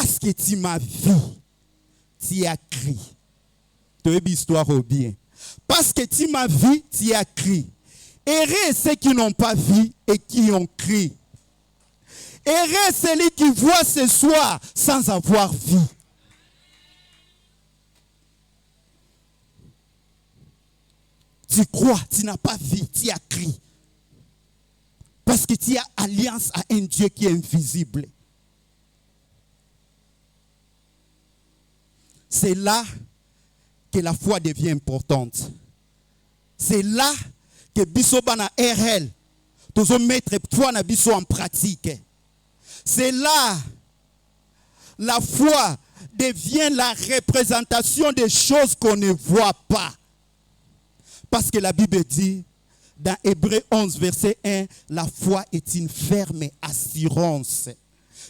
Parce que tu m'as vu, tu as crié. Tu as une histoire au bien. Parce que tu m'as vu, tu as crié. Heureux ceux qui n'ont pas vu et qui ont crié. Heureux celui qui voit ce soir sans avoir vu. Tu crois, tu n'as pas vu, tu as crié. Parce que tu as alliance à un Dieu qui est invisible. C'est là que la foi devient importante. C'est là que Bissobana RL, tous mettre foi na biso en pratique. C'est là la foi devient la représentation des choses qu'on ne voit pas. Parce que la Bible dit, dans Hébreux 11, verset 1, la foi est une ferme assurance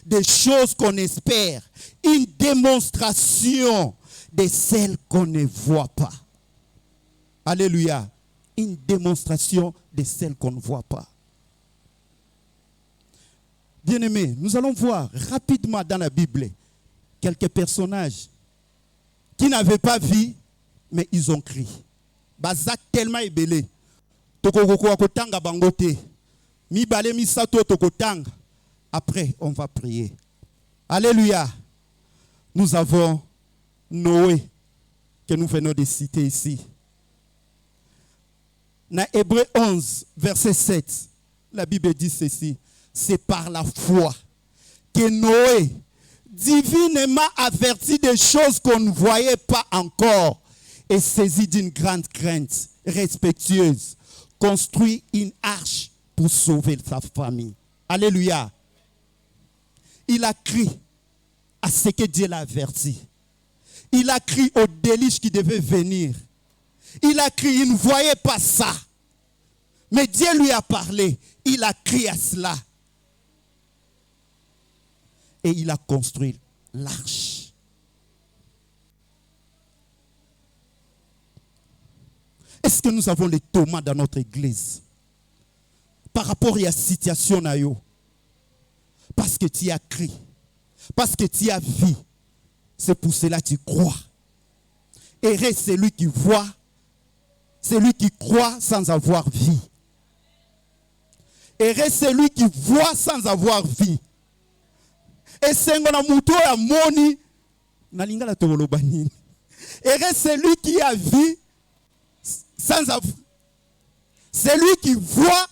des choses qu'on espère, une démonstration de celles qu'on ne voit pas. Alléluia. Une démonstration de celles qu'on ne voit pas. Bien-aimés, nous allons voir rapidement dans la Bible quelques personnages qui n'avaient pas vu, mais ils ont crié. Bazak tellement ébélé. Après, on va prier. Alléluia. Nous avons Noé, que nous venons de citer ici. Dans Hébreux 11, verset 7, la Bible dit ceci. C'est par la foi que Noé, divinement averti des choses qu'on ne voyait pas encore, et saisi d'une grande crainte respectueuse, construit une arche pour sauver sa famille. Alléluia. Il a crié à ce que Dieu l'a averti. Il a crié au déluge qui devait venir. Il a crié, il ne voyait pas ça. Mais Dieu lui a parlé. Il a crié à cela. Et il a construit l'arche. Est-ce que nous avons les Thomas dans notre église? Par rapport à la situation, parce que tu as crié, parce que tu as vu, c'est pour cela que tu crois. Et reste celui qui voit, celui qui croit sans avoir vu. Et reste celui qui voit sans avoir vu. Et c'est un moni, et reste celui qui a vu sans avoir. Celui qui voit.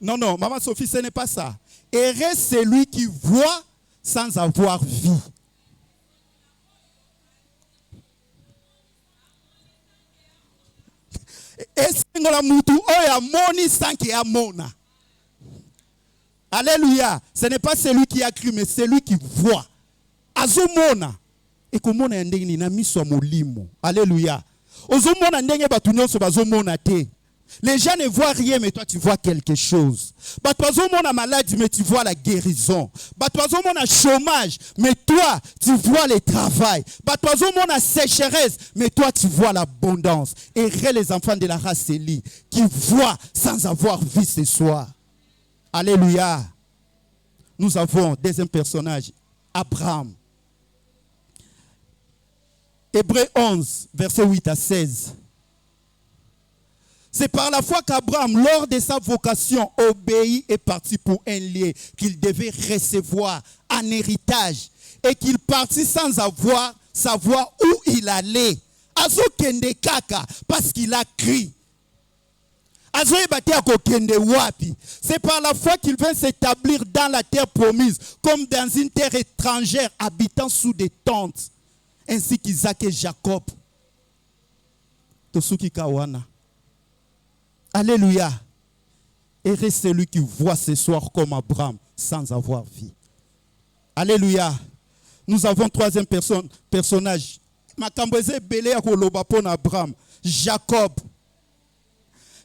Non, Maman Sophie, ce n'est pas ça. Et reste celui qui voit sans avoir vu. Alléluia. Ce n'est pas celui qui a cru, mais celui qui voit. Azumona. Et comment on a Alléluia. Les gens ne voient rien, mais toi tu vois quelque chose. On a maladie, mais tu vois la guérison. On a chômage, mais toi tu vois le travail. On a sécheresse, mais toi tu vois l'abondance. Et les enfants de la race Élie qui voient sans avoir vu ce soir. Alléluia. Nous avons deuxième personnage, Abraham. Hébreux 11, verset 8 à 16. C'est par la foi qu'Abraham, lors de sa vocation, obéit et partit pour un lieu qu'il devait recevoir en héritage. Et qu'il partit sans savoir où il allait. Azo kende kaka, parce qu'il a crié. C'est par la foi qu'il vint s'établir dans la terre promise, comme dans une terre étrangère, habitant sous des tentes. Ainsi qu'Isaac et Jacob. Tosuki Kawana. Alléluia. Et reste celui qui voit ce soir comme Abraham sans avoir vu. Alléluia. Nous avons troisième personnage. Makambweze belé ya koloba pona Abraham. Jacob.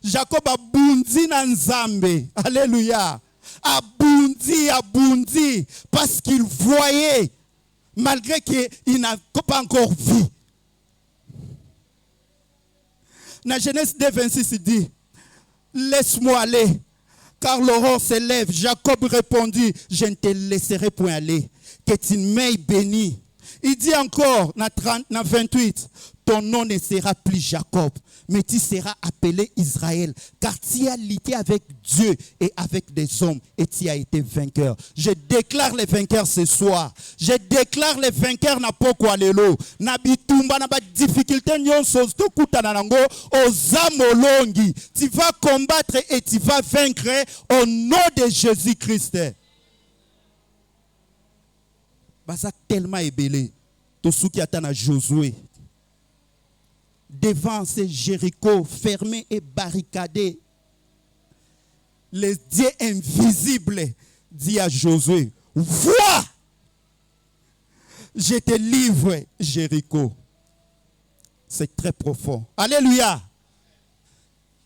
Jacob a bondi na Nzambe. Alléluia. Abondi. Parce qu'il voyait. Malgré qu'il n'a pas encore vu. Dans Genèse 2, 26, il dit, laisse-moi aller. car l'aurore se lève. Jacob répondit, je ne te laisserai point aller, que tu m'aies béni. Il dit encore, dans 28, ton nom ne sera plus Jacob, mais tu seras appelé Israël, car tu as lutté avec Dieu et avec des hommes, et tu as été vainqueur. Je déclare les vainqueurs ce soir. Je déclare les vainqueurs na poko alelo. Na bitumba na ba difficulté nyonso to kutana nango ozamolongi. Tu vas combattre et tu vas vaincre au nom de Jésus-Christ. Baza tellement ébélé. Tout ce qui attend à Josué. Devant ces Jéricho fermés et barricadés, le Dieu invisible dit à Josué, vois, je te livre Jéricho. C'est très profond. Alléluia.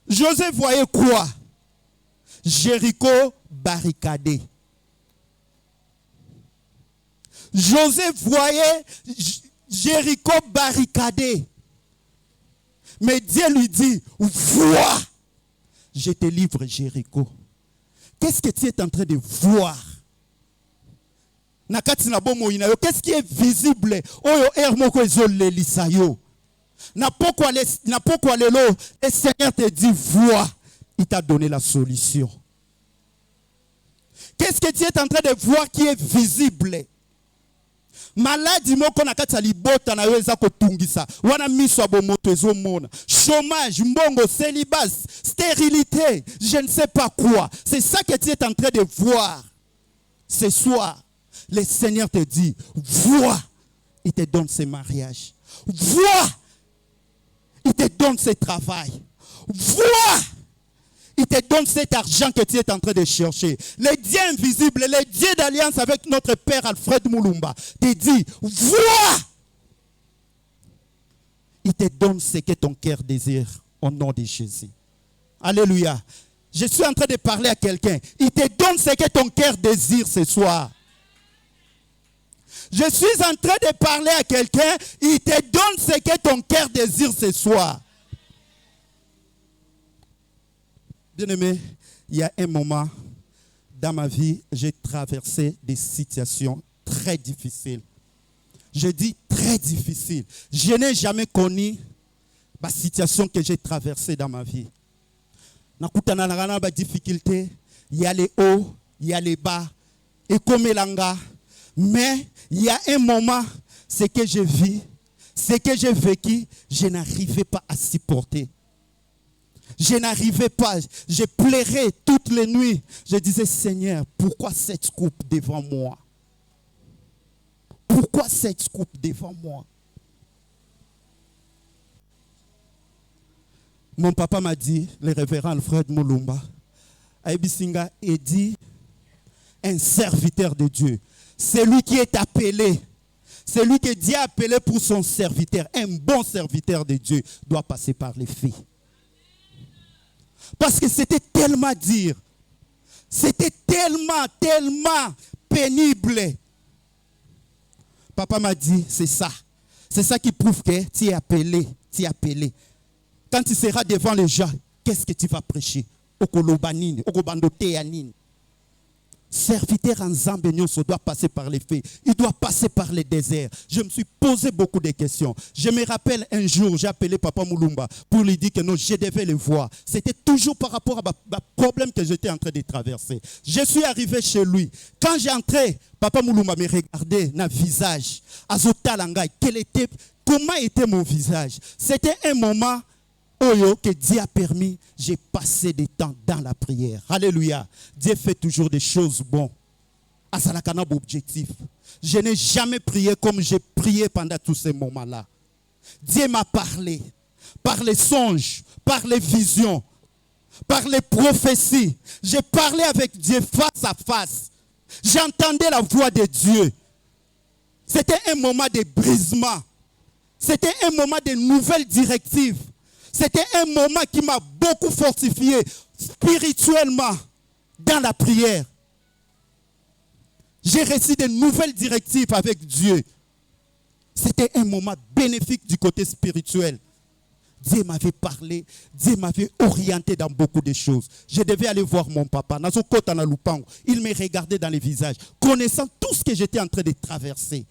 Josué voyait quoi? Jéricho barricadé. Josué voyait Jéricho barricadé. Mais Dieu lui dit, vois, je te livre Jéricho. Qu'est-ce que tu es en train de voir? Qu'est-ce qui est visible? Le Seigneur te dit, vois, il t'a donné la solution. Qu'est-ce que tu es en train de voir qui est visible? Maladie moko na kati ya libota na yo eza kotungisa wana miso abomoto ezomona chômage mbongo célibat stérilité je ne sais pas quoi. C'est ça que tu es en train de voir ce soir. Le Seigneur te dit vois, il te donne ce mariage, vois, il te donne ce travail, vois, il te donne cet argent que tu es en train de chercher. Le Dieu invisible, le Dieu d'alliance avec notre Père Alfred Moulumba, te dit, vois. Il te donne ce que ton cœur désire au nom de Jésus. Alléluia. Je suis en train de parler à quelqu'un. Il te donne ce que ton cœur désire ce soir. Je suis en train de parler à quelqu'un. Il te donne ce que ton cœur désire ce soir. Bien-aimé, il y a un moment dans ma vie, j'ai traversé des situations très difficiles. Je dis très difficiles. Je n'ai jamais connu la situation que j'ai traversée dans ma vie. Des difficultés, il y a les hauts, il y a les bas, et comme l'anga. Mais il y a un moment, ce que je vis, ce que j'ai vécu, je n'arrivais pas à supporter. Je n'arrivais pas, je pleurais toutes les nuits. Je disais, Seigneur, pourquoi cette coupe devant moi? Pourquoi cette coupe devant moi? Mon papa m'a dit, le révérend Alfred Moulumba, Aïbisinga est dit, un serviteur de Dieu. Celui qui est appelé, celui que Dieu a appelé pour son serviteur, un bon serviteur de Dieu, doit passer par les filles. Parce que c'était tellement dur. C'était tellement pénible. Papa m'a dit, c'est ça. C'est ça qui prouve que tu es appelé. Tu es appelé. Quand tu seras devant les gens, qu'est-ce que tu vas prêcher? Okolobanine, okobandoteyanine. Serviteur en Zambénion, ça doit passer par les faits. Il doit passer par les déserts. Je me suis posé beaucoup de questions. Je me rappelle un jour, j'ai appelé Papa Moulumba pour lui dire que non, je devais le voir. C'était toujours par rapport à un problème que j'étais en train de traverser. Je suis arrivé chez lui. Quand j'entrais, Papa Moulumba me regardait dans le visage. Azotalangai, comment était mon visage? C'était un moment que Dieu a permis, j'ai passé des temps dans la prière. Alléluia. Dieu fait toujours des choses bonnes. À Salakana, objectif. Je n'ai jamais prié comme j'ai prié pendant tous ces moments-là. Dieu m'a parlé par les songes, par les visions, par les prophéties. J'ai parlé avec Dieu face à face. J'entendais la voix de Dieu. C'était un moment de brisement. C'était un moment de nouvelles directives. C'était un moment qui m'a beaucoup fortifié spirituellement dans la prière. J'ai reçu de nouvelles directives avec Dieu. C'était un moment bénéfique du côté spirituel. Dieu m'avait parlé, Dieu m'avait orienté dans beaucoup de choses. Je devais aller voir mon papa. Il me regardait dans les visages, connaissant tout ce que j'étais en train de traverser.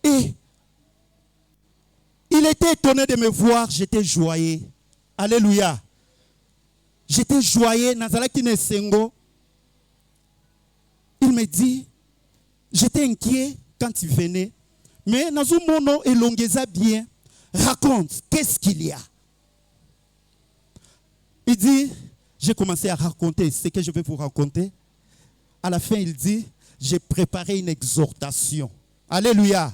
Et il était étonné de me voir, j'étais joyeux. Alléluia. J'étais joyeux. Il me dit, j'étais inquiet quand il venait. Mais Nazumono et Longeza bien, raconte, qu'est-ce qu'il y a? Il dit, j'ai commencé à raconter ce que je vais vous raconter. À la fin, il dit, j'ai préparé une exhortation. Alléluia.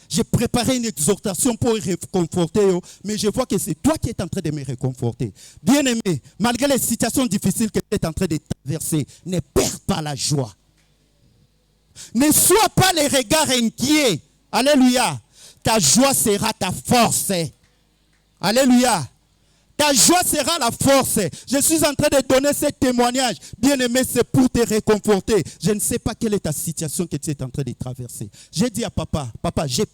J'ai préparé une exhortation pour réconforter, mais je vois que c'est toi qui es en train de me réconforter. Bien-aimé, malgré les situations difficiles que tu es en train de traverser, ne perds pas la joie. Ne sois pas les regards inquiets. Alléluia. Ta joie sera ta force. Alléluia. Ta joie sera la force. Je suis en train de donner ce témoignage. Bien-aimé, c'est pour te réconforter. Je ne sais pas quelle est ta situation que tu es en train de traverser. J'ai dit à papa, papa, j'ai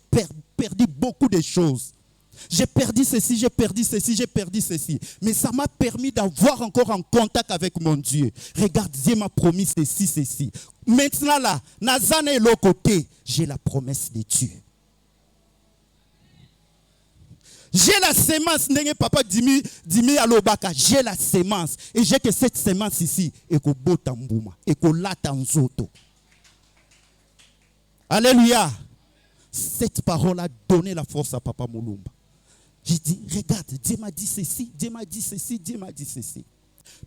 perdu beaucoup de choses. J'ai perdu ceci, j'ai perdu ceci, j'ai perdu ceci. Mais ça m'a permis d'avoir encore un contact avec mon Dieu. Regarde, Dieu m'a promis ceci, ceci. Maintenant là, Nazane est l'autre côté. J'ai la promesse de Dieu. J'ai la sémence, papa Dimi Alobaka, j'ai la sémence. Et j'ai que cette sémence ici, et que botambouma, et que latanzoto. Alléluia. Cette parole a donné la force à papa Moulumba. J'ai dit, regarde, Dieu m'a dit ceci, Dieu m'a dit ceci, Dieu m'a dit ceci.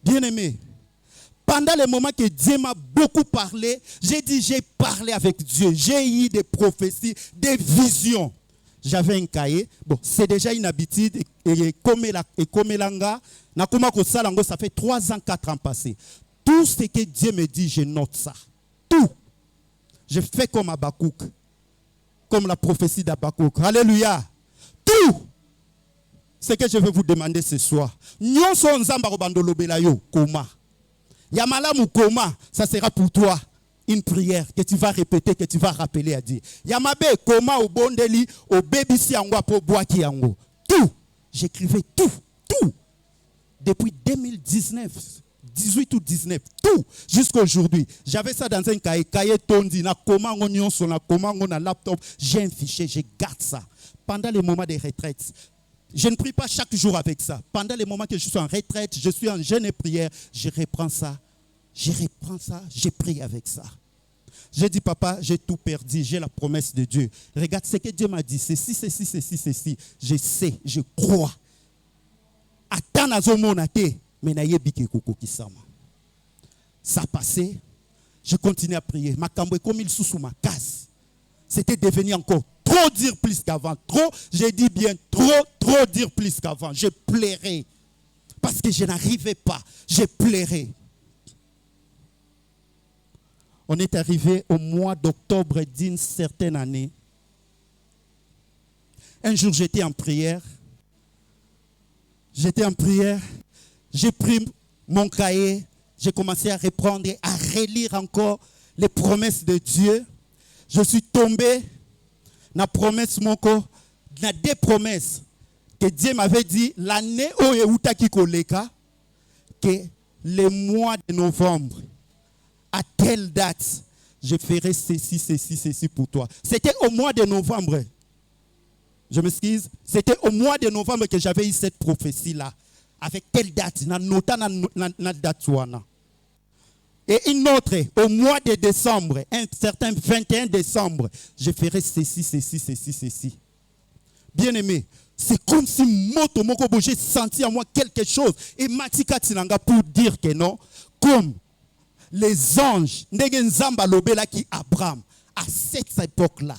Bien-aimé, pendant le moment que Dieu m'a beaucoup parlé, j'ai dit, j'ai parlé avec Dieu. J'ai eu des prophéties, des visions. J'avais un cahier. Bon, c'est déjà une habitude. Et comme l'anga, ça fait 3 ans, 4 ans passés. Tout ce que Dieu me dit, je note ça. Tout. Je fais comme Habakkuk. Comme la prophétie d'Habakkuk. Alléluia. Tout. Ce que je vais vous demander ce soir. Nyonso nzamba robandolo belayo koma. Yamalamu koma, ça sera pour toi. Une prière que tu vas répéter, que tu vas rappeler à Dieu. Yamabe, koma au bondeli, au baby si yango, po boaki yango. Tout. J'écrivais tout. Tout. Depuis 2019, 18 ou 19, tout. Jusqu'à aujourd'hui. J'avais ça dans un cahier tondi, na koma on sur na koma on na laptop. J'ai un fichier, je garde ça. Pendant les moments de retraite. Je ne prie pas chaque jour avec ça. Pendant les moments que je suis en retraite, je suis en jeûne et prière, je reprends ça. Je prie avec ça. J'ai dit, papa, j'ai tout perdu, j'ai la promesse de Dieu. Regarde ce que Dieu m'a dit, ceci, ceci, ceci, ceci. Je sais, je crois. Attends à ce moment-là, mais ça a passé, je continue à prier. Ma cambre comme il sous ma casse. C'était devenu encore trop dire plus qu'avant. Trop, j'ai dit bien trop dire plus qu'avant. Je pleurais. Parce que je n'arrivais pas. Je pleurais. On est arrivé au mois d'octobre d'une certaine année. Un jour, j'étais en prière. J'ai pris mon cahier. J'ai commencé à reprendre, à relire encore les promesses de Dieu. Je suis tombé dans la promesse, dans 2 promesses que Dieu m'avait dit l'année où que le mois de novembre, à telle date, je ferai ceci, ceci, ceci pour toi. C'était au mois de novembre. Je m'excuse. C'était au mois de novembre que j'avais eu cette prophétie-là. Avec telle date, na date. Et une autre, au mois de décembre, un certain 21 décembre, je ferai ceci, ceci, ceci, ceci. Bien-aimé, c'est comme si j'ai senti en moi quelque chose. Et Matika Tinanga pour dire que non, comme les anges, qui Abraham, à cette époque-là,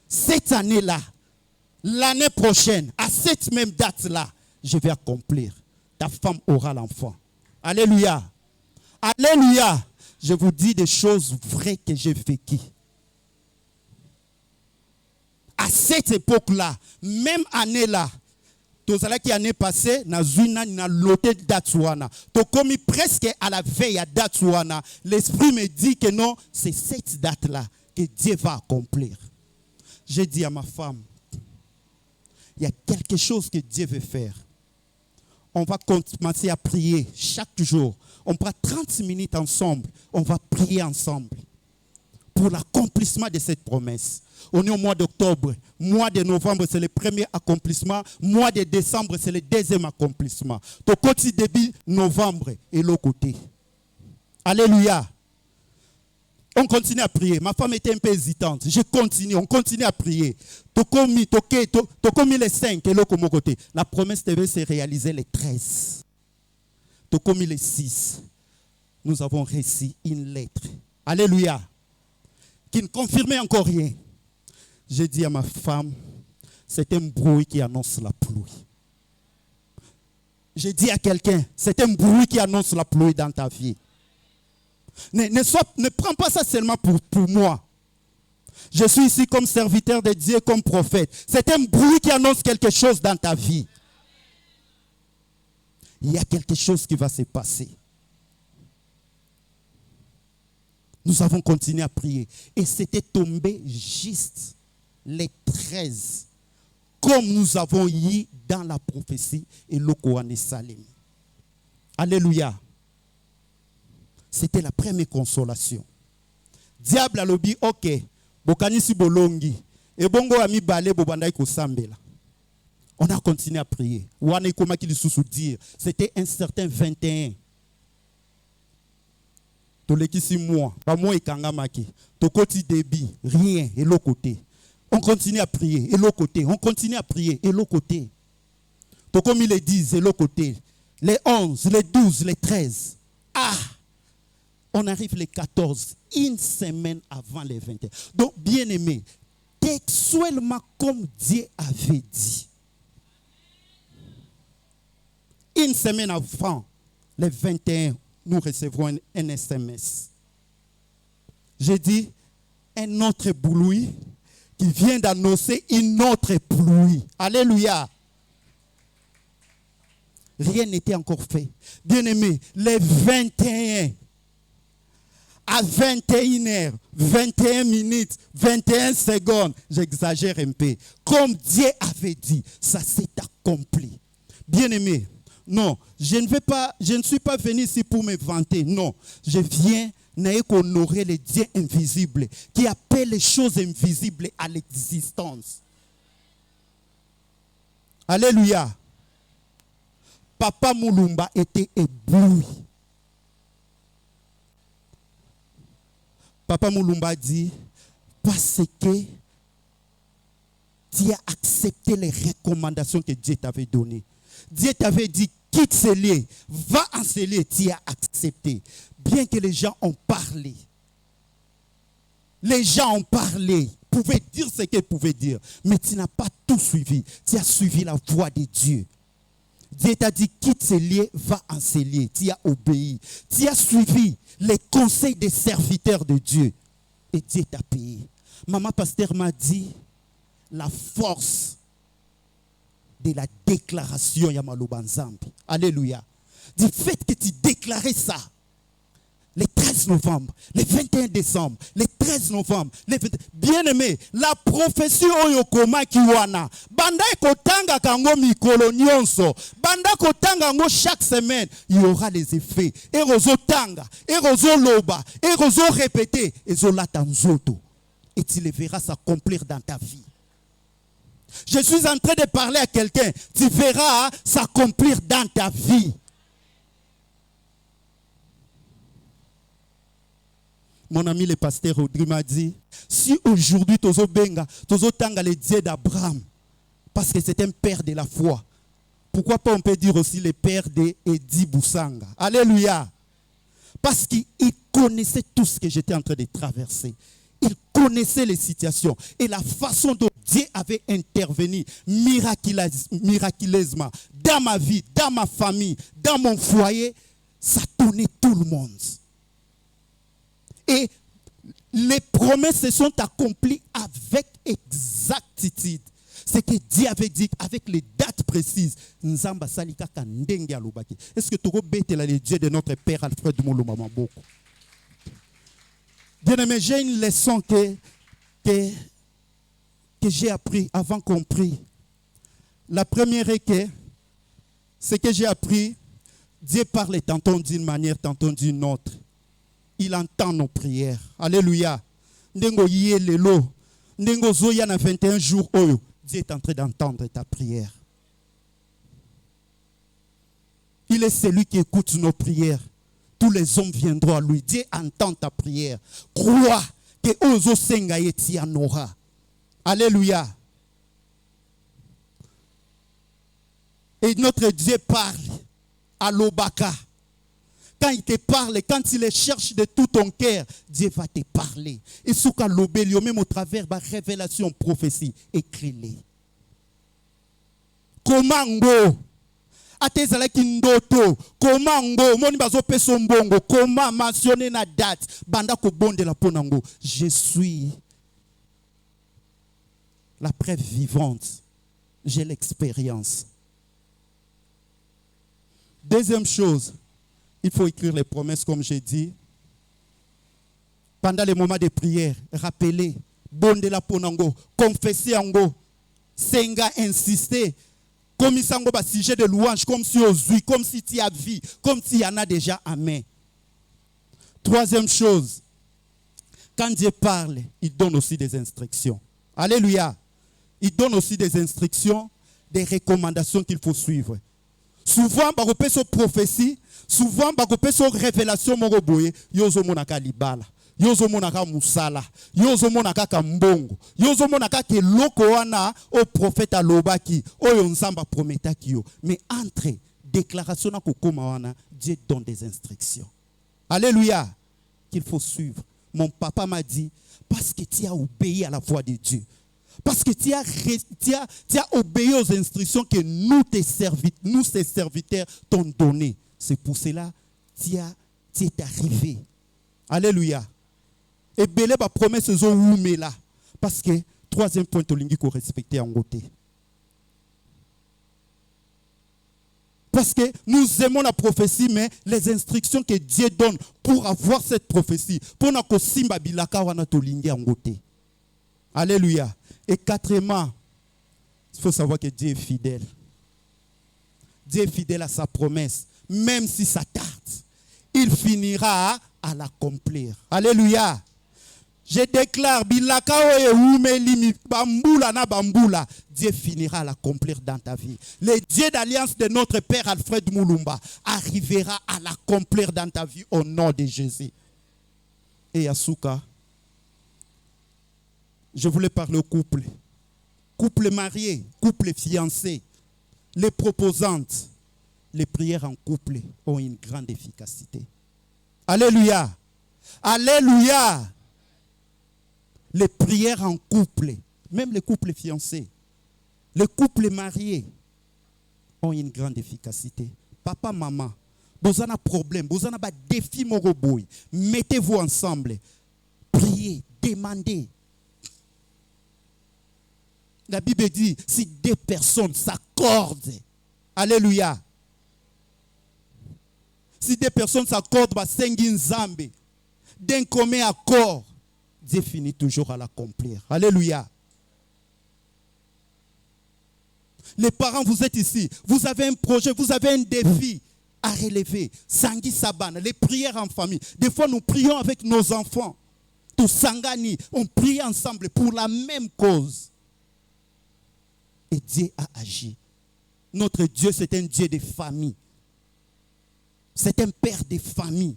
cette année-là, l'année prochaine, à cette même date-là, je vais accomplir. Ta femme aura l'enfant. Alléluia. Alléluia. Je vous dis des choses vraies que j'ai vécues. À cette époque-là, même année-là, tout ça qui année passée, na zuna na loté d'Atsuana. To comme presque à la veille à d'Atsuana, l'esprit me dit que non, c'est cette date-là que Dieu va accomplir. J'ai dit à ma femme, il y a quelque chose que Dieu veut faire. On va commencer à prier chaque jour. On prend 30 minutes ensemble. On va prier ensemble pour l'accomplissement de cette promesse. On est au mois d'octobre. Mois de novembre, c'est le premier accomplissement. Mois de décembre, c'est le deuxième accomplissement. Ton côté début novembre et l'autre côté. Alléluia. On continue à prier. Ma femme était un peu hésitante. Je continue. On continue à prier. Tokomi les 5 et l'autre côté. La promesse devait se réaliser les 13. Tokomi les 6. Nous avons reçu une lettre. Alléluia. Qui ne confirmait encore rien. J'ai dit à ma femme, c'est un bruit qui annonce la pluie. J'ai dit à quelqu'un, c'est un bruit qui annonce la pluie dans ta vie. Ne prends pas ça seulement pour moi. Je suis ici comme serviteur de Dieu, comme prophète. C'est un bruit qui annonce quelque chose dans ta vie. Il y a quelque chose qui va se passer. Nous avons continué à prier. Et c'était tombé juste les 13. Comme nous avons eu dans la prophétie et le Coran et Salim. Alléluia. C'était la première consolation. Diable a lobby, ok. Bokanisi bolongi. Et bongo ami balé bobandai ko sambela. On a continué à prier. Wana ikoma ki lisusu dire. C'était un certain 21. Toleki 6 mois. Pas moi ikangamaki. Tokoti débit. Rien. Et l'autre côté. On continue à prier. Et l'autre côté. On continue à prier. Et l'autre côté. Tokomi les 10. Et l'autre côté. Les 11, les 12, les 13. Ah! On arrive les 14, une semaine avant les 21. Donc, bien aimé, textuellement comme Dieu avait dit. Une semaine avant les 21, nous recevrons un SMS. J'ai dit, un autre bruit qui vient d'annoncer une autre pluie. Alléluia. Rien n'était encore fait. Bien aimé, les 21. À 21h, 21 minutes, 21 secondes, j'exagère un peu. Comme Dieu avait dit, ça s'est accompli. Bien-aimé, non, je ne suis pas venu ici pour me vanter. Non, je viens honorer le Dieu invisible qui appelle les choses invisibles à l'existence. Alléluia. Papa Mulumba était ébloui. Papa Mulumba dit, parce que tu as accepté les recommandations que Dieu t'avait données. Dieu t'avait dit, quitte ce lieu, va en ce lieu, tu as accepté. Bien que les gens ont parlé. Les gens ont parlé, pouvaient dire ce qu'ils pouvaient dire, mais tu n'as pas tout suivi. Tu as suivi la voix de Dieu. Dieu t'a dit, quitte ce lieu, va en ce lieu. Tu as obéi. Tu as suivi les conseils des serviteurs de Dieu. Et Dieu t'a payé. Maman pasteur m'a dit, la force de la déclaration Yamaloba Nzambi. Alléluia. Du fait que tu déclarais ça, les 13 novembre, les 21 décembre, les 13 novembre, les 20... Bien-aimé, la prophétie oyokoma kiwana, banda kotanga kango mikolo nyonso, banda kotanga ngo chaque semaine, il y aura les effets. Et rozo tanga, et rozo loba, et rozo répéter, et zola tanzoto. Et tu les verras s'accomplir dans ta vie. Je suis en train de parler à quelqu'un, tu verras s'accomplir dans ta vie. Mon ami le pasteur Audrey m'a dit, si aujourd'hui tozo benga, tozo tanga le Dieu d'Abraham, parce que c'est un père de la foi, pourquoi pas on peut dire aussi le père d'Edi Boussanga. Alléluia. Parce qu'il connaissait tout ce que j'étais en train de traverser. Il connaissait les situations et la façon dont Dieu avait intervenu miraculeusement dans ma vie, dans ma famille, dans mon foyer, ça tournait tout le monde. Et les promesses se sont accomplies avec exactitude. C'est que Dieu avait dit avec les dates précises. Est-ce que tu as le Dieu de notre Père Alfred Mulumba Maboko? Bien-aimé, j'ai une leçon que j'ai appris avant qu'on prie. La première est que ce que j'ai appris, Dieu parle tantôt d'une manière, tantôt d'une autre. Il entend nos prières. Alléluia. Ndengo yé lelo. Ndengo zoya na 21 jours oyo. Dieu est en train d'entendre ta prière. Il est celui qui écoute nos prières. Tous les hommes viendront à lui. Dieu entend ta prière. Crois que ozo senga yeti anora. Alléluia. Et notre Dieu parle à l'Obaka. Quand il te parle, quand il le cherche de tout ton cœur, Dieu va te parler. Et ce qu'à l'obélio, même au travers de la révélation, prophétie, écris-les. Comment go? Atezala kindoto. Comment go? Moni bazo peso mbongo. Comment mentionner na date? Banda ko bonde la ponango. Je suis la preuve vivante. J'ai l'expérience. Deuxième chose, il faut écrire les promesses comme j'ai dit. Pendant les moments de prière, rappelez, bonde la ponango, confesser ango, senga insister, comme il s'engo bas sujet de louange, comme si ozui, comme si tu as vie, comme s'il y en a déjà amen. Troisième chose, quand Dieu parle, il donne aussi des instructions. Alléluia. Il donne aussi des instructions, des recommandations qu'il faut suivre. Souvent, bah, on peut se prophétie, souvent, bah, on peut se révélation, yozo monaka libala, yozo monaka musala, yozo monaka kambongo, yozo monaka ke loko wana au prophète alobaki, oyo nzamba prometaki yo. Mais entre déclaration na kokoma wana, Dieu donne des instructions. Alléluia, qu'il faut suivre. Mon papa m'a dit, parce que tu as obéi à la voix de Dieu. Parce que tu as obéi aux instructions que nous, tes serviteurs, t'ont données. C'est pour cela que tu es arrivé. Alléluia. Et belé ba promesse zo là. Parce que troisième point to lingi ko respecter en côté. Parce que nous aimons la prophétie, mais les instructions que Dieu donne pour avoir cette prophétie, pour na ko simba bilaka wana to lingi en côté. Alléluia. Et quatrièmement, il faut savoir que Dieu est fidèle. Dieu est fidèle à sa promesse. Même si ça tarde, il finira à l'accomplir. Alléluia. Je déclare, Dieu finira à l'accomplir dans ta vie. Le Dieu d'alliance de notre Père Alfred Moulumba arrivera à l'accomplir dans ta vie au nom de Jésus. Et Yasuka, je voulais parler au couple. Couple marié, couple fiancé. Les proposantes, les prières en couple ont une grande efficacité. Alléluia. Alléluia. Les prières en couple, même les couples fiancés, les couples mariés ont une grande efficacité. Papa, maman, vous avez un problème, vous avez un défi, mettez-vous ensemble. Priez, demandez. La Bible dit, si deux personnes s'accordent, alléluia. Si deux personnes s'accordent, d'un commun accord, Dieu finit toujours à l'accomplir. Alléluia. Les parents, vous êtes ici, vous avez un projet, vous avez un défi à relever. Sangui Sabana, les prières en famille. Des fois, nous prions avec nos enfants. Tout Sangani, on prie ensemble pour la même cause. Et Dieu a agi. Notre Dieu, c'est un Dieu de famille. C'est un père de famille.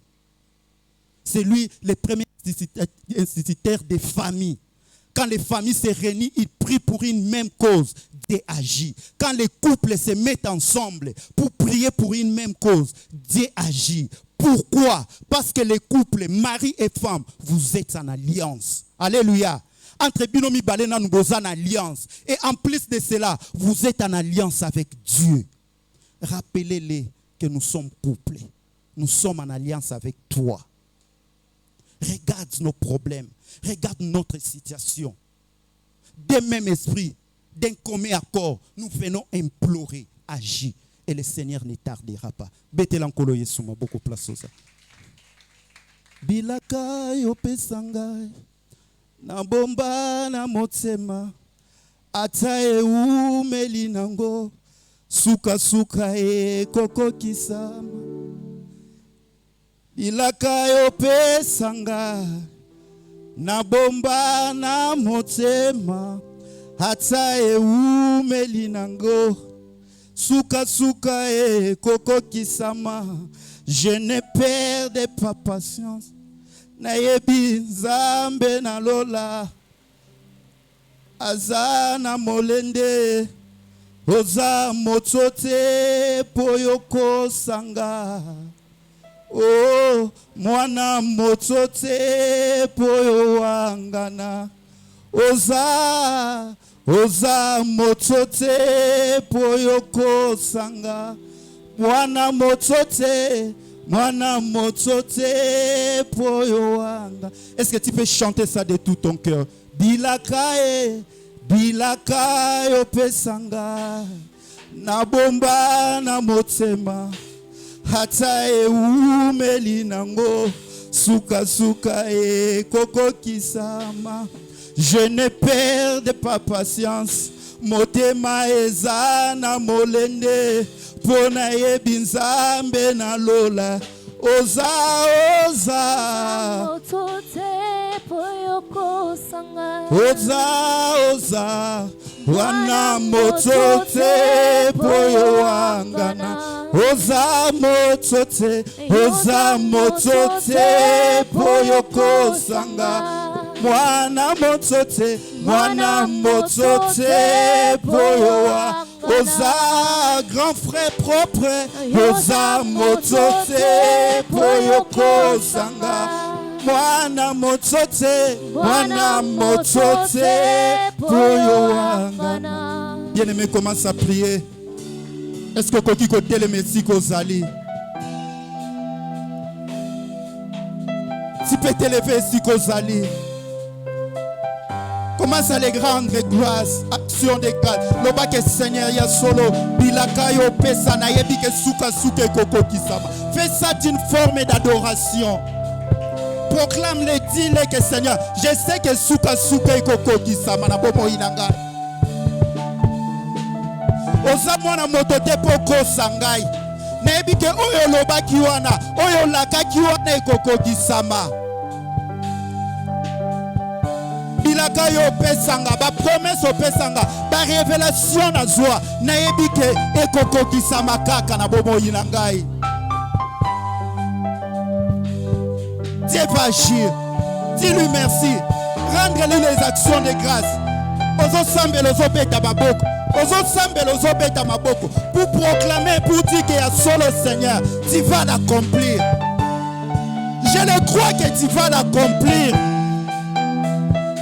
C'est lui le premier instituteur des familles. Quand les familles se réunissent, ils prient pour une même cause. Dieu agit. Quand les couples se mettent ensemble pour prier pour une même cause, Dieu agit. Pourquoi? Parce que les couples, mari et femme, vous êtes en alliance. Alléluia. Entre Binomi Balena, nous sommes en alliance. Et en plus de cela, vous êtes en alliance avec Dieu. Rappelez-les que nous sommes couplés. Nous sommes en alliance avec toi. Regarde nos problèmes. Regarde notre situation. D'un même esprit, d'un commun accord, nous venons implorer, agir. Et le Seigneur ne tardera pas. Betelankolo Yesuma, beaucoup place ça. Bilaka yope sangai. Na bomba na motema ata eumeli nango suka suka ekokokisama bilaka yopesanga na bomba na motema ata eumeli nango suka suka ekokokisama. Je ne perds pas patience nayebi nzambe na lola azana molende oza motote poyoko sanga. Oh, mwana motote poyo wangana oza motote poyoko sanga. Mwana motote poyo wanga. Est-ce que tu peux chanter ça de tout ton cœur? Bilaka yo pesanga na bomba na motema hata eumeli nango suka suka ekokokisama. Je ne perds pas patience motema eza na molende pona yebi nzambe na lola oza wana motote poyo wangana oza motote poyo kosanga. Mwana motote poyo wa oza grand frère propre oza motote poyo kosanga. Mwana motote poyo wangana. Bien-aimé, commence à prier. Est-ce que koki kote le messi kozali? Tu peux t'élever si kozali. Commence à les rendre grâce, action de grâce. Loba que Seigneur ya solo bilaka yo pesa na yebi ke suka suka koko kisama. Fais ça d'une forme d'adoration. Proclame-le, dis-le que Seigneur, je sais que suka suka koko kisama na bomo inanga. Oza mwana motote poko sangai. Na yebi ke oyo loba kiwana, oyo laka kiwana koko kisama. Bilaka yo pesanga ba promesse opesanga ba révélation na joie na yebike ekokokisa makaka na bomo yinangai. Dieu va agir. Dis-lui merci. Rendre-lui les actions de grâce. Ozo sambe lozo beta maboko. Ozo sambe lozo beta maboko. Pour proclamer, pour dire qu'il y a solo Seigneur, tu vas l'accomplir. Je le crois que tu vas l'accomplir.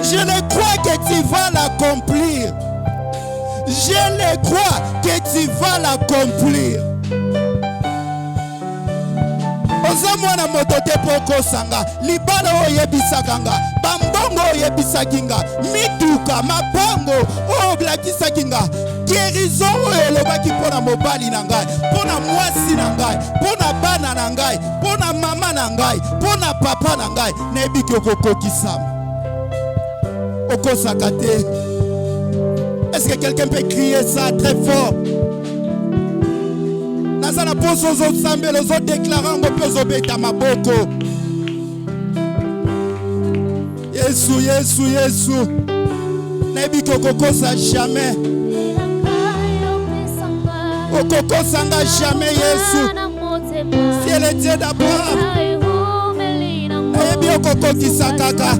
Je le crois que tu vas l'accomplir. Je le crois que tu vas l'accomplir. Oza mwana motote poko sanga libala oyebisakanga bambongo oyebisakinga mituka mabango oblakisakanga guérison elobaki pona mobali na ngai pona mwasi na ngai pona bana na ngai pona mama na ngai pona papa na ngai nebiki okokokisama. Est-ce que quelqu'un peut crier ça très fort? Nazana poso zo sambe lo zo déclarant ngo poso beta maboko. Yesu. Nebi kokosa jamais. Okokosa nga jamais Yesu. C'est le Dieu d'Abraham. Nebi okokokisa kaka.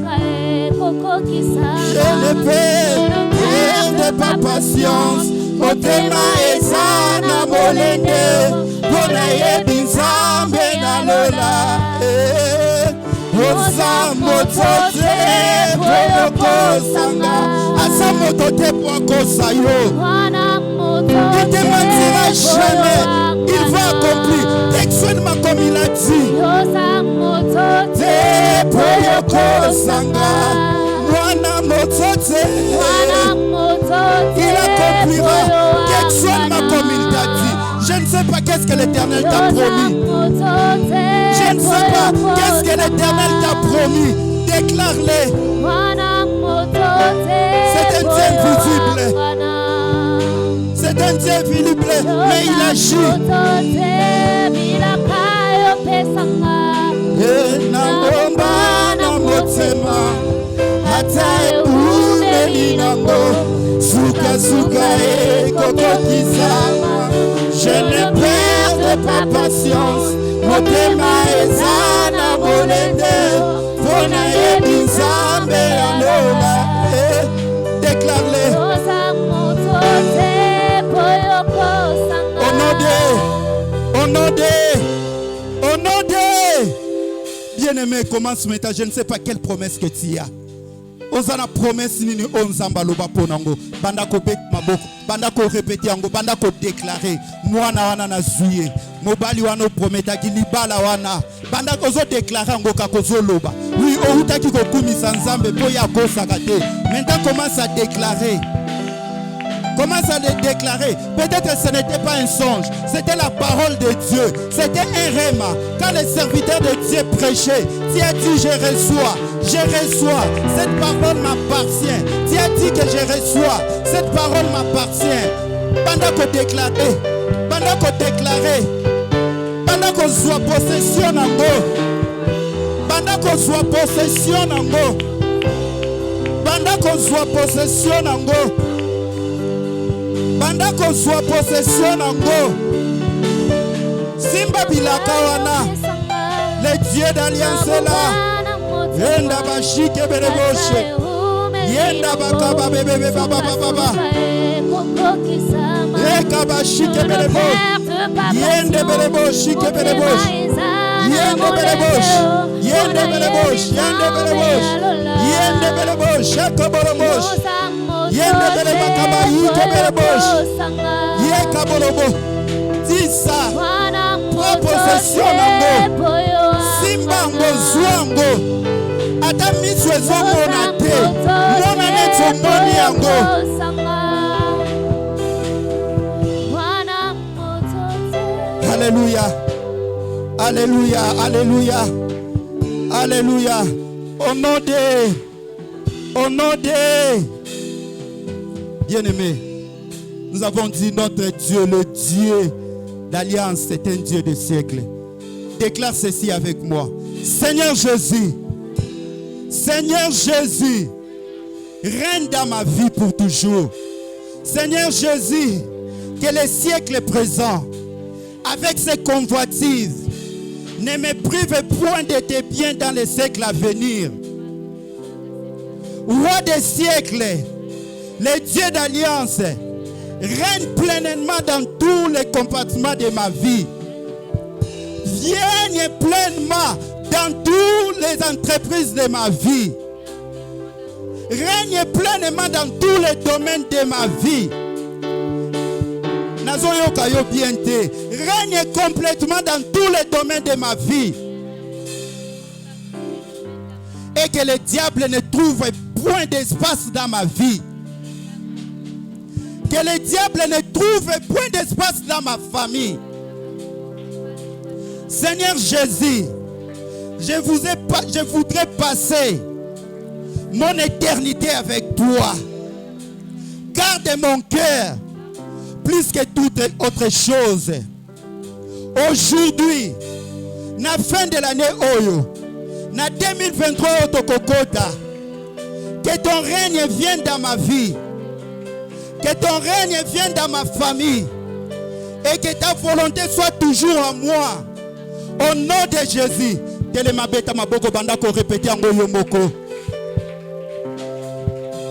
Je ne perds pas patience. Motema ezana molende pona yebi nzambe na lola. Oza motote poyo kosanga. Asa motote poyo kosa yo. Il te mentira jamais. Il va accomplir. Texte-moi comme il a dit. Oza motote poyo kosanga. Il accomplira quelque chose comme il t'a dit. Je ne sais pas qu'est-ce que l'Éternel t'a promis. Je ne sais pas qu'est-ce que l'Éternel t'a promis. Déclare-le. C'est un Dieu invisible. Dieu Philippe, mais il agit. Nangomba na motema hata ebuneli nango suka suka ekokokisama. Je ne perds pas patience, motema eza na molende mpona yebi nzambe aloba. Déclare-le au nom de bien-aimé. Commence maintenant. Je ne sais pas quelle promesse que tu as. Ozana promesse nini onzamba loba ponango banda ko bet maboko banda ko répéter yango banda ko déclarer mwana wana na zuye mobali wana prometa ki libala wana banda ko zo déclarer ngo ka ko zo loba oui o utaki ko kumisa nzambe po ya ko sakate. Maintenant commence à déclarer. Commence à le déclarer. Peut-être que ce n'était pas un songe, c'était la parole de Dieu, c'était un rhéma. Quand les serviteurs de Dieu prêchaient, tu as dit je reçois, cette parole m'appartient. Tu as dit que je reçois, cette parole m'appartient. Pendant qu'on déclarait, pendant qu'on soit possession en go, pendant qu'on soit possession en go, pendant qu'on soit possession en go. Pendant qu'on soit possession en go, Simba Bilakawana, le Dieu d'alliance est là. Yenda Bashike Beleboshe, Yenda Bakaba Bebe Baba Baba, Eka Bashike Beleboshe, Yende Beleboshe, Beleboshe, Yende Beleboshe, Yende Beleboshe, Yende Beleboshe, Yende Beleboshe, Kaborobosh. Yende bele makaba yike bele bosh. Yeka bolobo. Tisa. Proposition nango. Simba ngo zwango. Ata miswe zongo na te. Mona neto moni yango. Alléluia. Alléluia. Alléluia. Alléluia. Au nom de bien-aimé, nous avons dit notre Dieu, le Dieu d'alliance, c'est un Dieu de siècle. Déclare ceci avec moi. Seigneur Jésus, règne dans ma vie pour toujours. Seigneur Jésus, que les siècles présents, avec ses convoitises, ne me privent point de tes biens dans les siècles à venir. Roi des siècles, le Dieu d'alliance, règne pleinement dans tous les compartiments de ma vie. Vienne pleinement dans toutes les entreprises de ma vie. Règne pleinement dans tous les domaines de ma vie. Règne complètement dans tous les domaines de ma vie. Et que le diable ne trouve point d'espace dans ma vie. Que le diable ne trouve point d'espace dans ma famille. Seigneur Jésus, je voudrais passer mon éternité avec toi. Garde mon cœur plus que toute autre chose. Aujourd'hui, na fin de l'année Oyo, na 2023 Otokokota, que ton règne vienne dans ma vie. Que ton règne vienne dans ma famille et que ta volonté soit toujours en moi. Au nom de Jésus.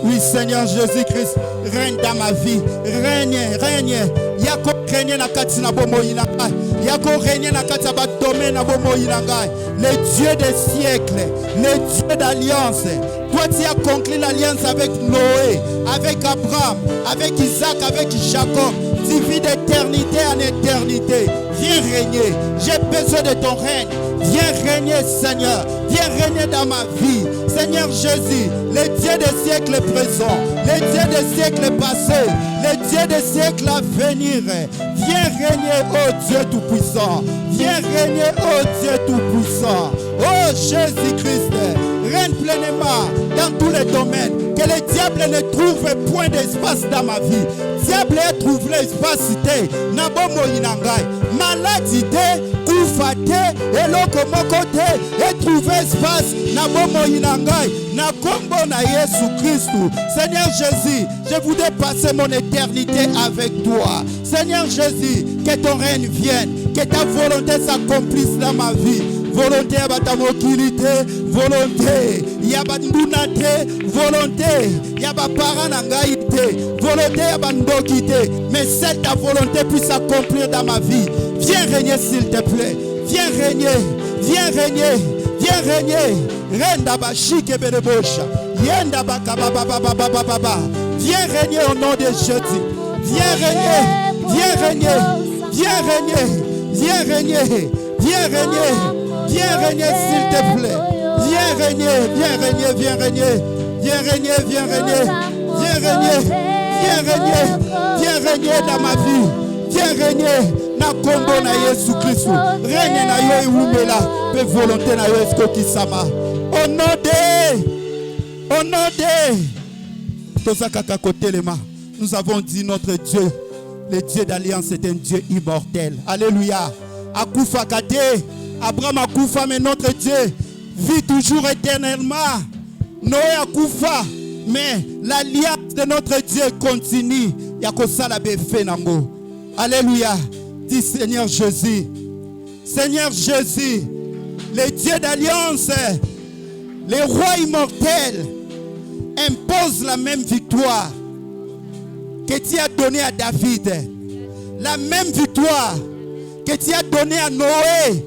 Oui, Seigneur Jésus-Christ, règne dans ma vie. Règne. Yako règne na kati na bomo inanga. Yako règne na kati ba domaine na bomo inanga. Le Dieu des siècles, le Dieu d'alliance. Toi, tu as conclu l'alliance avec Noé, avec Abraham, avec Isaac, avec Jacob. Tu vis d'éternité en éternité. Viens régner. J'ai besoin de ton règne. Viens régner, Seigneur. Viens régner dans ma vie. Seigneur Jésus, le Dieu des siècles présents, le Dieu des siècles passés, le Dieu des siècles à venir. Viens régner, oh Dieu Tout-Puissant. Viens régner, oh Dieu Tout-Puissant. Oh Jésus-Christ, règne pleinement dans tous les domaines. Que le diable ne trouve point d'espace dans ma vie. Diable a trouvé l'espace na bomo inangai. Maladie kufa te eloko moko te et trouver espace na bomo inangai. Na kombo na Yesu Christu. Seigneur Jésus, je voudrais passer mon éternité avec toi. Seigneur Jésus, que ton règne vienne, que ta volonté s'accomplisse dans ma vie. Volonté ya batamokilité, volonté ya bandunate, volonté ya baparanangaïté, volonté ya bandokité. Mais cette ta volonté puisse s'accomplir dans ma vie. Viens régner s'il te plaît. Viens régner, viens régner, viens régner. Renda bashike belebosha. Yenda bakababababababa. Viens régner au nom de Jésus. Viens régner, viens régner, viens régner, viens régner, viens régner. Viens régner s'il te plaît. Viens régner, viens régner, viens régner. Viens régner, viens régner. Viens régner, viens régner. Viens régner dans ma vie. Viens régner na kombo na Yesu Christ. Règne na yo iwumela. Pe volonté na yo esko kisama. Au nom de Tosakaka Kotelema. Nous avons dit notre Dieu, le Dieu d'alliance est un Dieu immortel. Alléluia. Akufa kate. Abraham Akoufa, mais notre Dieu vit toujours éternellement. Noé Akoufa, mais l'alliance de notre Dieu continue. Yakosala befe nango. Alléluia. Dis Seigneur Jésus. Seigneur Jésus, le Dieu d'alliance, le roi immortel, impose la même victoire que tu as donnée à David. La même victoire que tu as donnée à Noé.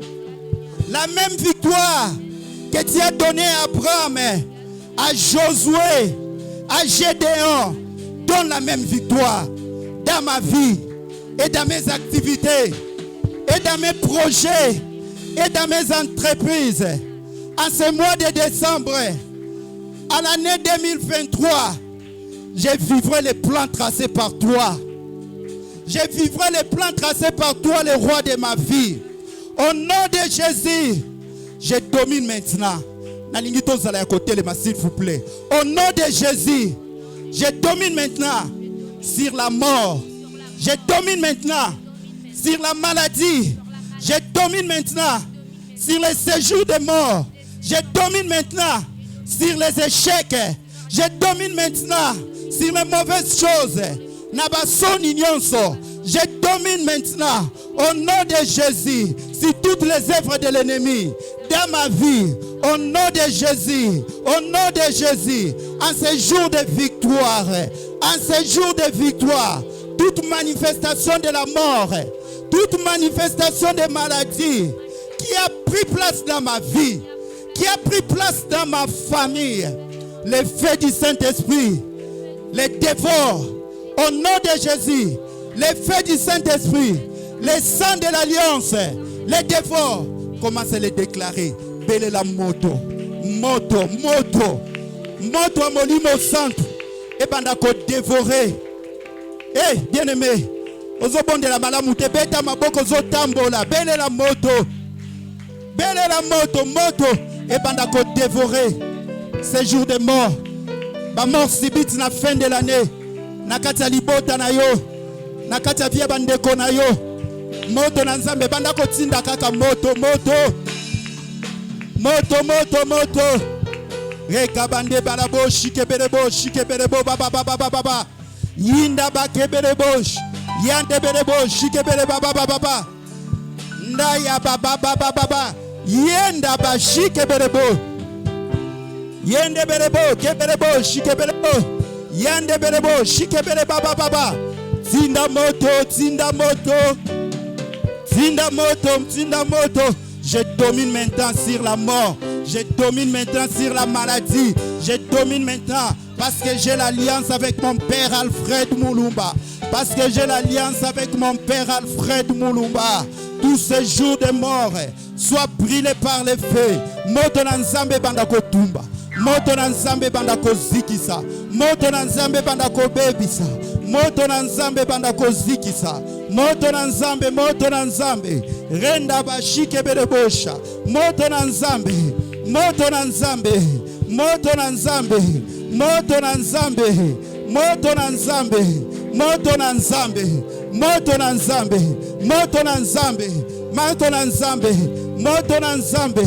La même victoire que tu as donnée à Abraham, à Josué, à Gédéon, donne la même victoire dans ma vie et dans mes activités et dans mes projets et dans mes entreprises. En ce mois de décembre, à l'année 2023, je vivrai les plans tracés par toi. Je vivrai les plans tracés par toi, le roi de ma vie. Au nom de Jésus, je domine maintenant. S'il vous plaît. Au nom de Jésus, je domine maintenant sur la mort. Je domine maintenant sur la maladie. Je domine maintenant sur les séjours de mort. Je domine maintenant sur les échecs. Je domine maintenant sur les mauvaises choses. Je domine maintenant au nom de Jésus sur toutes les œuvres de l'ennemi dans ma vie. Au nom de Jésus, au nom de Jésus, en ce jour de victoire, en ce jour de victoire, toute manifestation de la mort, toute manifestation de maladie qui a pris place dans ma vie, qui a pris place dans ma famille, les faits du Saint-Esprit les dévore. Au nom de Jésus, les faits du Saint-Esprit, les sangs de l'Alliance, les dévore. Commence à les déclarer. Belle la moto, moto, moto, moto à Molimo Centre. Et pendant qu'on dévorer. Eh, bien aimé, aux obons de la malamute, bêta ma boko zotambola, belle la moto, moto. Et pendant qu'on dévorer ces jours de mort, ma mort subite na fin de l'année, na katia libota na yo, na katia via bandeko na yo, moto na nzambe, banda ko tinda kaka moto. Reka bande balabo, shikebelebo, baba. Yinda ba kebelebo, yande belebo, shikebele baba. Ndaya baba. Yenda ba shikebelebo. Yende belebo, kebelebo, shikebelebo. Yande belebo, shikebele baba. Tinda moto. Je domine maintenant sur la mort. Je domine maintenant sur la maladie. Je domine maintenant parce que j'ai l'alliance avec mon père Alfred Moulumba. Parce que j'ai l'alliance avec mon père Alfred Moulumba. Tous ces jours de mort soient brûlés par les feux. Moto na nzambe bandako tumba. Moto na nzambe bandako zikisa. Moto na nzambe bandako bebisa. Moto na nzambe bandako zikisa. Moto na nzambe. Renda bashike belebosha. Moto na nzambe. moto na nzambe, moto na nzambe, moto na nzambe, moto na nzambe, moto na nzambe, moto na nzambe, moto na nzambe,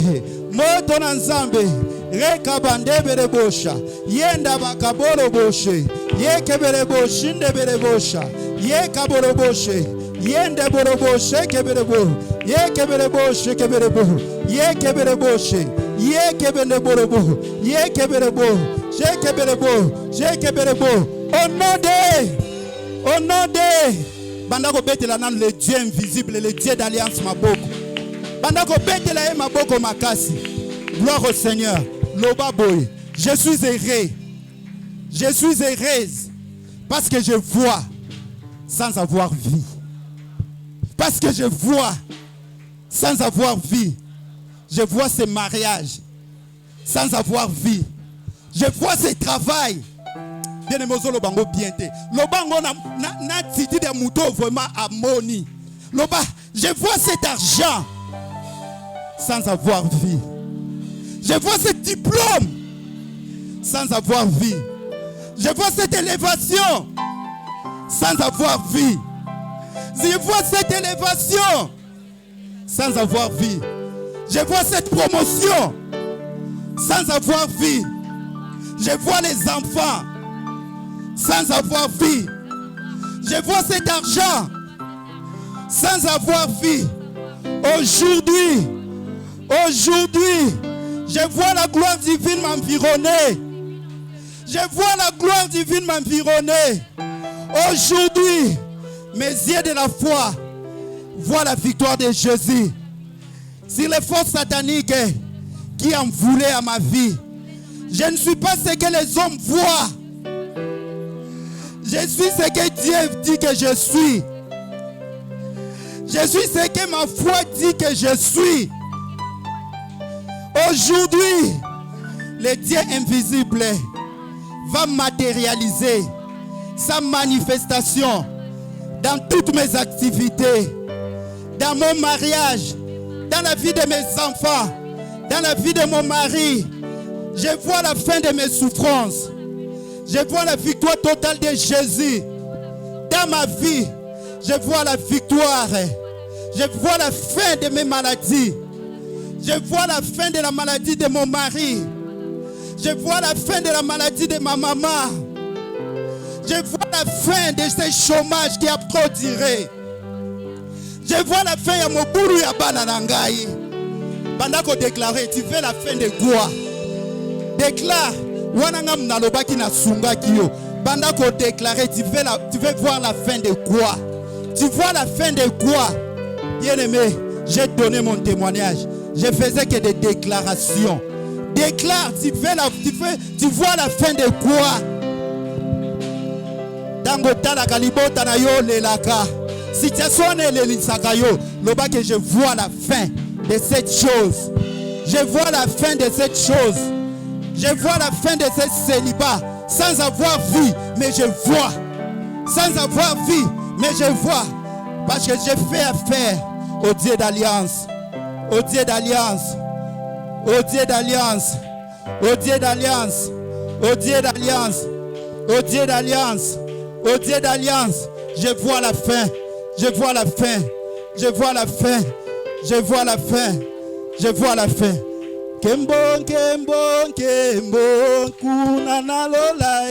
moto na nzambe. Reka bandebere bosha, yenda bakaboro boshe, yekebere boshe ndebere bosha, yekaboro boshe, yende boro boshe kebere bo, yekebere boshe kebere bo, yekebere boshe, yekebere boro bo, yekebere bo, yekebere bo, yekebere bo. Au nom de bandako betela nan le Dieu invisible, le Dieu d'alliance maboko. Bandako betela e maboko makasi. Gloire au Seigneur. Loba boy, je suis heureux. Je suis heureuse parce que je vois sans avoir vie. Parce que je vois sans avoir vie. Je vois ce mariage sans avoir vie. Je vois ce travail. Bien aimé, le bango bien te. Le bango na titi de mouton vraiment amoni. Loba, je vois cet argent sans avoir vie. Je vois ce diplôme sans avoir vie. Je vois cette élévation sans avoir vie. Je vois cette élévation sans avoir vie. Je vois cette promotion sans avoir vie. Je vois les enfants sans avoir vie. Je vois cet argent sans avoir vie. Aujourd'hui, je vois la gloire divine m'environner. Je vois la gloire divine m'environner. Aujourd'hui, mes yeux de la foi voient la victoire de Jésus. Sur les forces sataniques qui en voulaient à ma vie, je ne suis pas ce que les hommes voient. Je suis ce que Dieu dit que je suis. Je suis ce que ma foi dit que je suis. Aujourd'hui, le Dieu invisible va matérialiser sa manifestation dans toutes mes activités, dans mon mariage, dans la vie de mes enfants, dans la vie de mon mari. Je vois la fin de mes souffrances. Je vois la victoire totale de Jésus. Dans ma vie, je vois la victoire. Je vois la fin de mes maladies. Je vois la fin de la maladie de mon mari. Je vois la fin de la maladie de ma maman. Je vois la fin de ce chômage qui a trop duré. Je vois la fin de mon bourou ya bananangai. Bandako déclarer, tu fais la fin de quoi? Déclare. Wanangam nalobaki na sunga kiyo. Bandako déclarer, tu veux voir la fin de quoi? Tu vois la fin de quoi? Bien-aimé, j'ai donné mon témoignage. Je faisais que des déclarations. Déclare, tu vois la fin de quoi? Dangota la kalibota na yo lelaka. Situation le lisakayo. Loba que je vois la fin de cette chose. Je vois la fin de cette chose. Je vois la fin de ce célibat. Sans avoir vie, mais je vois. Sans avoir vie, mais je vois. Parce que j'ai fait affaire au Dieu d'alliance. Au Dieu d'alliance. Au Dieu d'alliance. Au Dieu d'alliance. Au Dieu d'alliance. Au Dieu d'alliance. Au Dieu d'alliance. Je vois la fin. Je vois la fin. Je vois la fin. Je vois la fin. Je vois la fin. Kembo, kembo, kembo, kuna na lola.